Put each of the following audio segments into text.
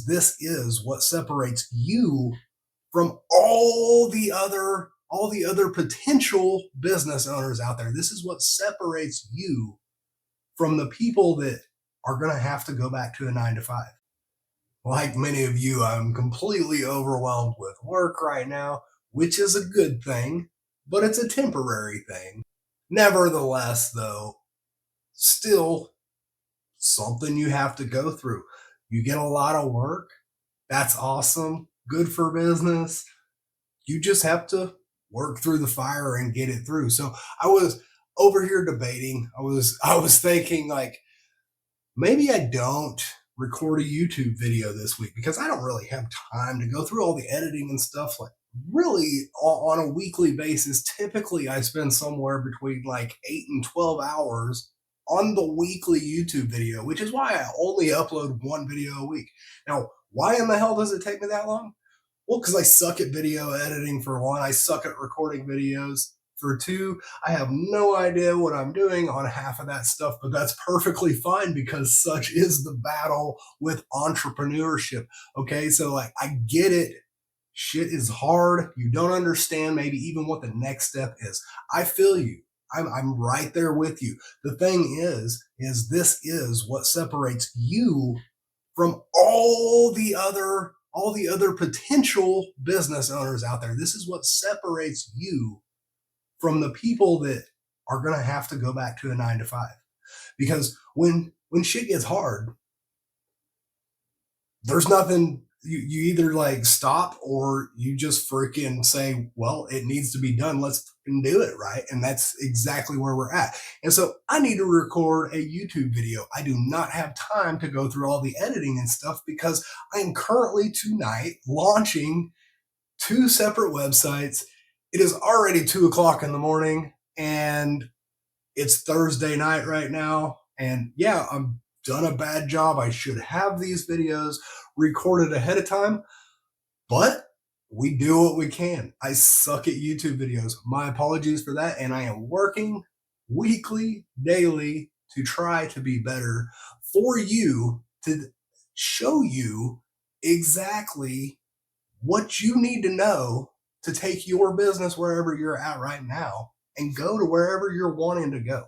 This is what separates you from all the other potential business owners out there. This is what separates you from the people that are going to have to go back to a 9 to 5. Like many of you, I'm completely overwhelmed with work right now, which is a good thing, but it's a temporary thing. Nevertheless, though, still something you have to go through. You get a lot of work. That's awesome. Good for business. You just have to work through the fire and get it through. So I was over here debating. I was thinking like maybe I don't record a YouTube video this week because I don't really have time to go through all the editing and stuff like really on a weekly basis. Typically I spend somewhere between like 8 and 12 hours on the weekly YouTube video, which is why I only upload one video a week. Now, why in the hell does it take me that long? Well, because I suck at video editing for one, I suck at recording videos for two. I have no idea what I'm doing on half of that stuff, but that's perfectly fine because such is the battle with entrepreneurship. Okay, so like I get it. Shit is hard. You don't understand maybe even what the next step is. I feel you. I'm right there with you. The thing is this is what separates you from all the other potential business owners out there. This is what separates you from the people that are going to have to go back to a 9 to 5. Because when shit gets hard, there's nothing you either like stop or you just freaking say, well, it needs to be done. Let's freaking do it, right? And that's exactly where we're at. And so I need to record a YouTube video. I do not have time to go through all the editing and stuff because I am currently tonight launching two separate websites. It is already 2 o'clock in the morning and it's Thursday night right now. And yeah, I'm done a bad job. I should have these videos recorded ahead of time, but we do what we can. I suck at YouTube videos. My apologies for that. And I am working weekly, daily to try to be better for you, to show you exactly what you need to know to take your business wherever you're at right now and go to wherever you're wanting to go.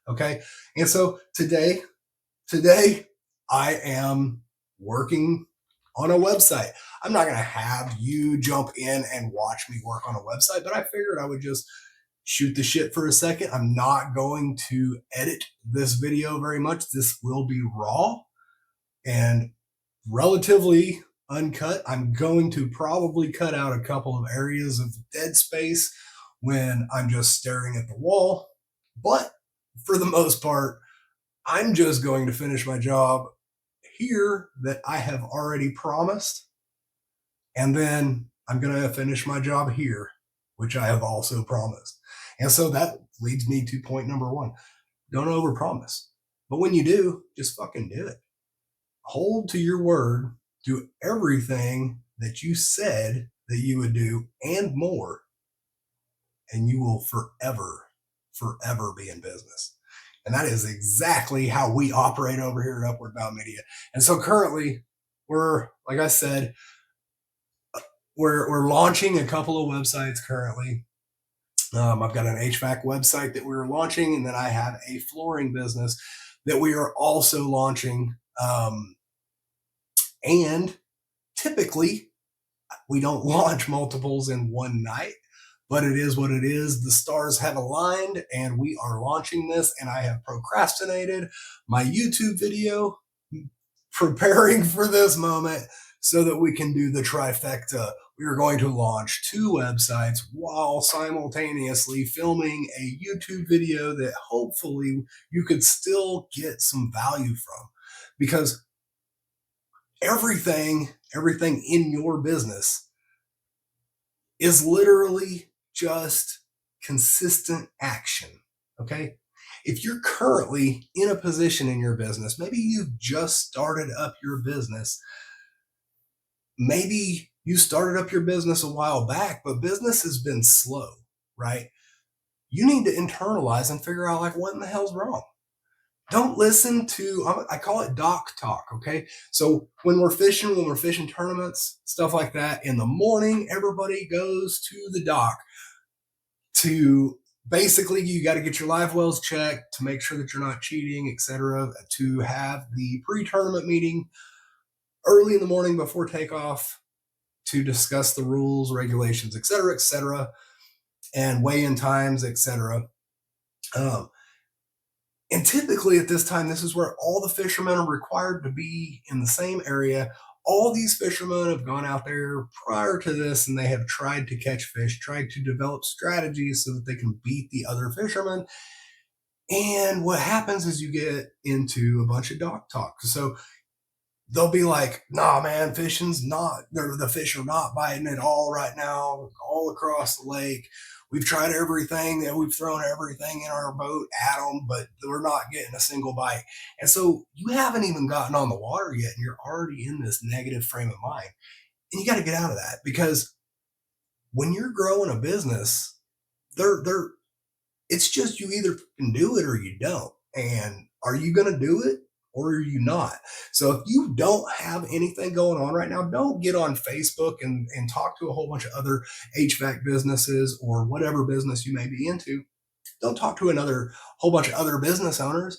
Okay. And so today I am working on a website. I'm not going to have you jump in and watch me work on a website, but I figured I would just shoot the shit for a second. I'm not going to edit this video very much. This will be raw and relatively uncut. I'm going to probably cut out a couple of areas of dead space when I'm just staring at the wall. But for the most part, I'm just going to finish my job here that I have already promised. And then I'm going to finish my job here, which I have also promised. And so that leads me to point number one. Don't overpromise. But when you do, just fucking do it. Hold to your word. Do everything that you said that you would do and more. And you will forever be in business. And that is exactly how we operate over here at Upward Bound Media. And so currently, like I said, we're launching a couple of websites currently. I've got an HVAC website that we're launching, and then I have a flooring business that we are also launching. And typically, we don't launch multiples in one night. But it is what it is. The stars have aligned and we are launching this, and I have procrastinated my YouTube video preparing for this moment so that we can do the trifecta. We are going to launch two websites while simultaneously filming a YouTube video that hopefully you could still get some value from, because everything in your business is literally just consistent action. Okay. If you're currently in a position in your business, maybe you've just started up your business. Maybe you started up your business a while back, but business has been slow, right? You need to internalize and figure out like what in the hell's wrong. Don't listen to, I call it dock talk. Okay. So when we're fishing tournaments, stuff like that, in the morning, everybody goes to the dock to basically, you got to get your live wells checked to make sure that you're not cheating, etc. To have the pre-tournament meeting early in the morning before takeoff to discuss the rules, regulations, etc., and weigh-in times, etc. Um, and typically at this time, this is where all the fishermen are required to be in the same area. All these fishermen have gone out there prior to this and they have tried to catch fish, tried to develop strategies so that they can beat the other fishermen. And what happens is you get into a bunch of dock talk. So they'll be like, nah, man, fishing's not, the fish are not biting at all right now, all across the lake. We've tried everything and we've thrown everything in our boat at them, but we're not getting a single bite. And so you haven't even gotten on the water yet, and you're already in this negative frame of mind. And you got to get out of that, because when you're growing a business, they're it's just, you either can do it or you don't. And are you going to do it or are you not? So if you don't have anything going on right now, don't get on Facebook and talk to a whole bunch of other HVAC businesses or whatever business you may be into. Don't talk to another whole bunch of other business owners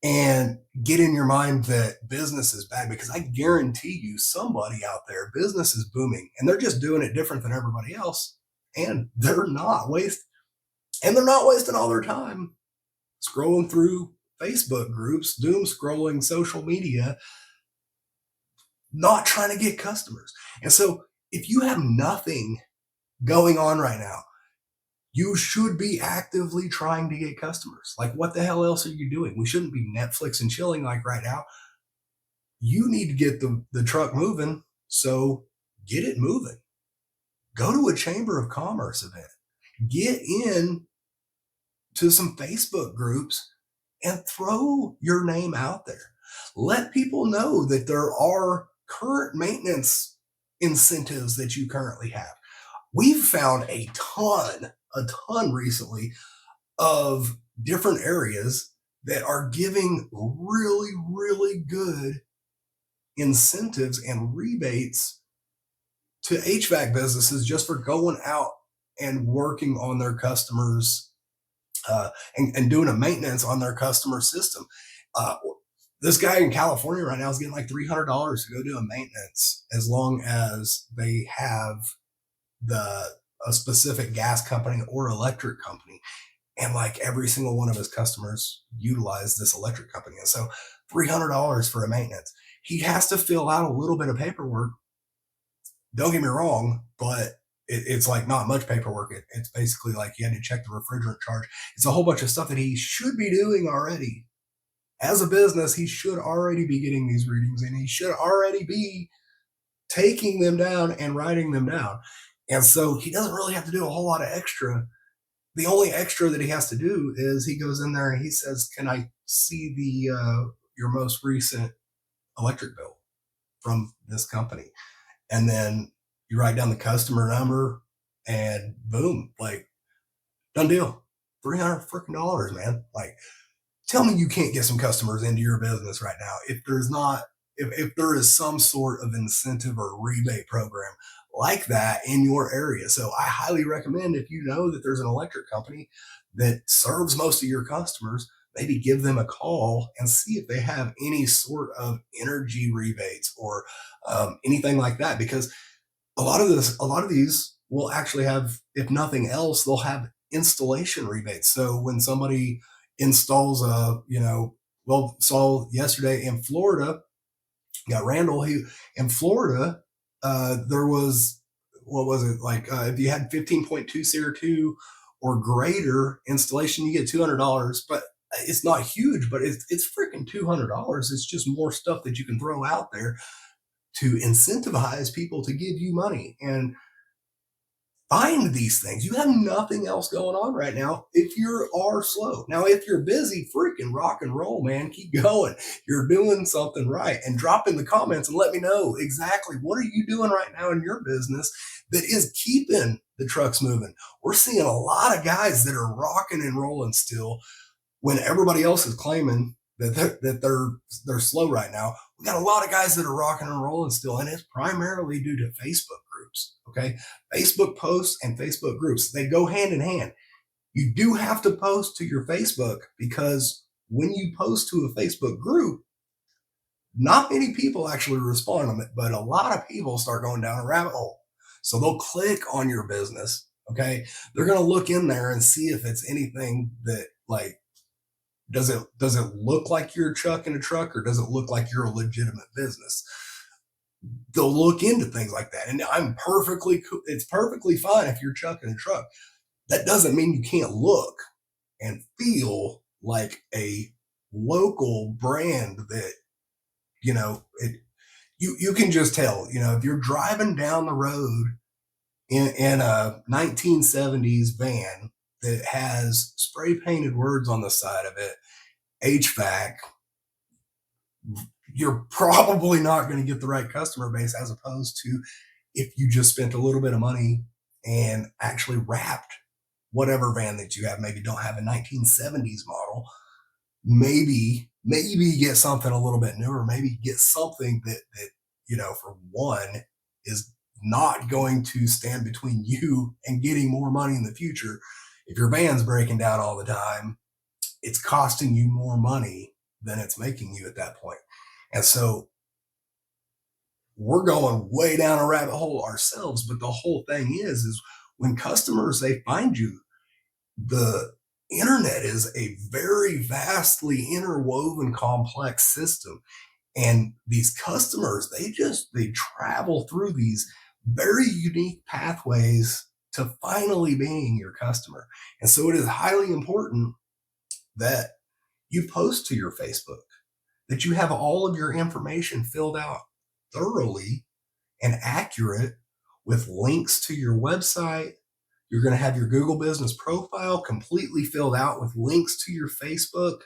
and get in your mind that business is bad, because I guarantee you somebody out there, business is booming and they're just doing it different than everybody else. And they're not wasting all their time scrolling through Facebook groups, doom scrolling social media, not trying to get customers. And so if you have nothing going on right now, you should be actively trying to get customers. Like, what the hell else are you doing? We shouldn't be Netflix and chilling like right now. You need to get the truck moving. So get it moving. Go to a Chamber of Commerce event. Get in to some Facebook groups and throw your name out there. Let people know that there are current maintenance incentives that you currently have. We've found a ton recently of different areas that are giving really, really good incentives and rebates to HVAC businesses just for going out and working on their customers, and doing a maintenance on their customer system. Uh, this guy in California right now is getting like $300 to go do a maintenance, as long as they have the a specific gas company or electric company. And like every single one of his customers utilize this electric company. And so $300 for a maintenance. He has to fill out a little bit of paperwork. Don't get me wrong, but it's like not much paperwork. It's basically like you had to check the refrigerant charge. It's a whole bunch of stuff that he should be doing already. As a business, he should already be getting these readings and he should already be taking them down and writing them down. And so he doesn't really have to do a whole lot of extra. The only extra that he has to do is he goes in there and he says, "Can I see the your most recent electric bill from this company?" And then you write down the customer number, and boom, like, done deal. $300 freaking, man. Like, tell me you can't get some customers into your business right now if there's not, if there is some sort of incentive or rebate program like that in your area. So I highly recommend, if you know that there's an electric company that serves most of your customers, maybe give them a call and see if they have any sort of energy rebates or anything like that. Because a lot of these will actually have, if nothing else, they'll have installation rebates. So when somebody installs a, well, saw yesterday in Florida, got Randall, he in Florida, there was, what was it like, if you had 15.2 CO2 or greater installation, you get $200. But it's not huge, but it's freaking $200. It's just more stuff that you can throw out there to incentivize people to give you money. And find these things. You have nothing else going on right now if you are slow. Now, if you're busy, freaking rock and roll, man, keep going. You're doing something right. And drop in the comments and let me know exactly what are you doing right now in your business that is keeping the trucks moving. We're seeing a lot of guys that are rocking and rolling still when everybody else is claiming that they're slow right now. We got a lot of guys that are rocking and rolling still, and it's primarily due to Facebook groups. Okay, Facebook posts and Facebook groups, they go hand in hand. You do have to post to your Facebook, because when you post to a Facebook group, not many people actually respond on it, but a lot of people start going down a rabbit hole. So they'll click on your business. Okay. They're going to look in there and see if it's anything that, like, does it look like you're chucking a truck, or does it look like you're a legitimate business? They'll look into things like that. And it's perfectly fine if you're chucking a truck. That doesn't mean you can't look and feel like a local brand that, you can just tell, if you're driving down the road in a 1970s van that has spray painted words on the side of it, HVAC, you're probably not going to get the right customer base, as opposed to if you just spent a little bit of money and actually wrapped whatever van that you have. Maybe don't have a 1970s model. Maybe get something a little bit newer. Maybe get something that for one, is not going to stand between you and getting more money in the future. If your van's breaking down all the time, it's costing you more money than it's making you at that point. And so we're going way down a rabbit hole ourselves. But the whole thing is when customers, they find you, the internet is a very vastly interwoven, complex system. And these customers, they travel through these very unique pathways to finally being your customer. And so it is highly important that you post to your Facebook, that you have all of your information filled out thoroughly and accurate, with links to your website. You're going to have your Google business profile completely filled out with links to your Facebook,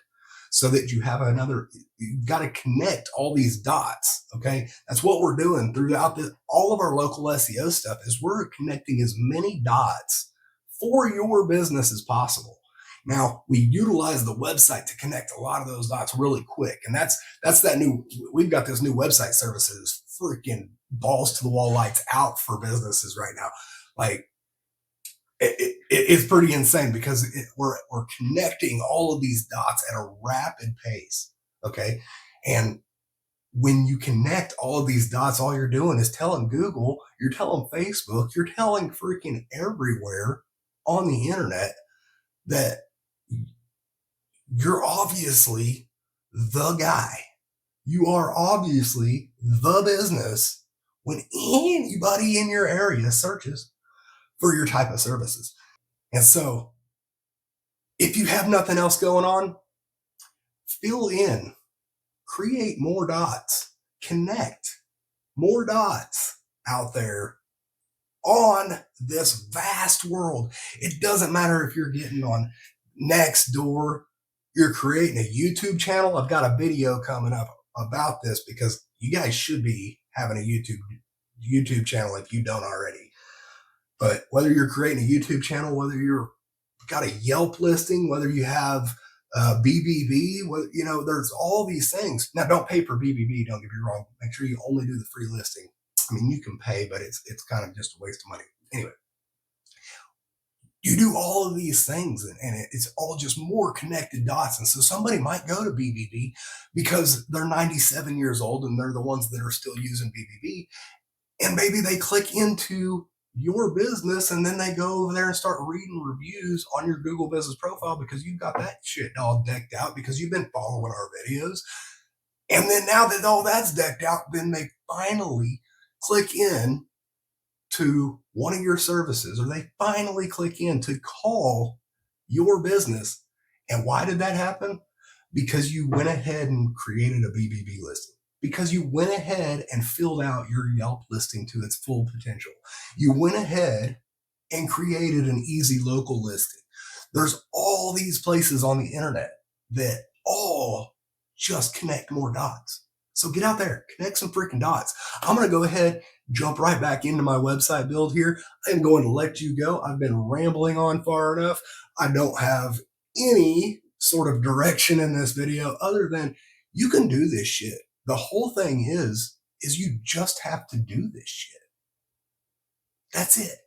so that you've got to connect all these dots. Okay. That's what we're doing throughout all of our local SEO stuff, is we're connecting as many dots for your business as possible. Now, we utilize the website to connect a lot of those dots really quick. And we've got this new website services, freaking balls to the wall, lights out for businesses right now. Like, it's pretty insane, because we're connecting all of these dots at a rapid pace. Okay. And when you connect all of these dots, all you're doing is telling Google, you're telling Facebook, you're telling freaking everywhere on the internet that you're obviously the guy. You are obviously the business when anybody in your area searches for your type of services. And so if you have nothing else going on, fill in, create more dots, connect more dots out there on this vast world. It doesn't matter if you're getting on Nextdoor, you're creating a YouTube channel. I've got a video coming up about this, because you guys should be having a YouTube channel if you don't already. But whether you're creating a YouTube channel, whether you're got a Yelp listing, whether you have BBB, there's all these things. Now, don't pay for BBB. Don't get me wrong. Make sure you only do the free listing. I mean, you can pay, but it's kind of just a waste of money. Anyway, you do all of these things, and it's all just more connected dots. And so somebody might go to BBB because they're 97 years old and they're the ones that are still using BBB. And maybe they click into your business, and then they go over there and start reading reviews on your Google business profile, because you've got that shit all decked out, because you've been following our videos. And then now that all that's decked out, then they finally click in to one of your services, or they finally click in to call your business. And why did that happen? Because you went ahead and created a BBB listing, because you went ahead and filled out your Yelp listing to its full potential. You went ahead and created an easy local listing. There's all these places on the internet that all just connect more dots. So get out there, connect some freaking dots. I'm going to go ahead, jump right back into my website build here. I'm going to let you go. I've been rambling on far enough. I don't have any sort of direction in this video other than you can do this shit. The whole thing is you just have to do this shit. That's it.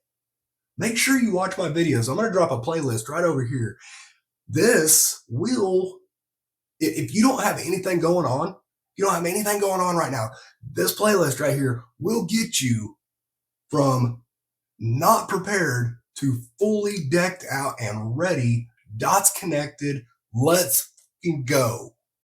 Make sure you watch my videos. I'm going to drop a playlist right over here. This will, if you don't have anything going on, you don't have anything going on right now, this playlist right here will get you from not prepared to fully decked out and ready, dots connected. Let's fucking go.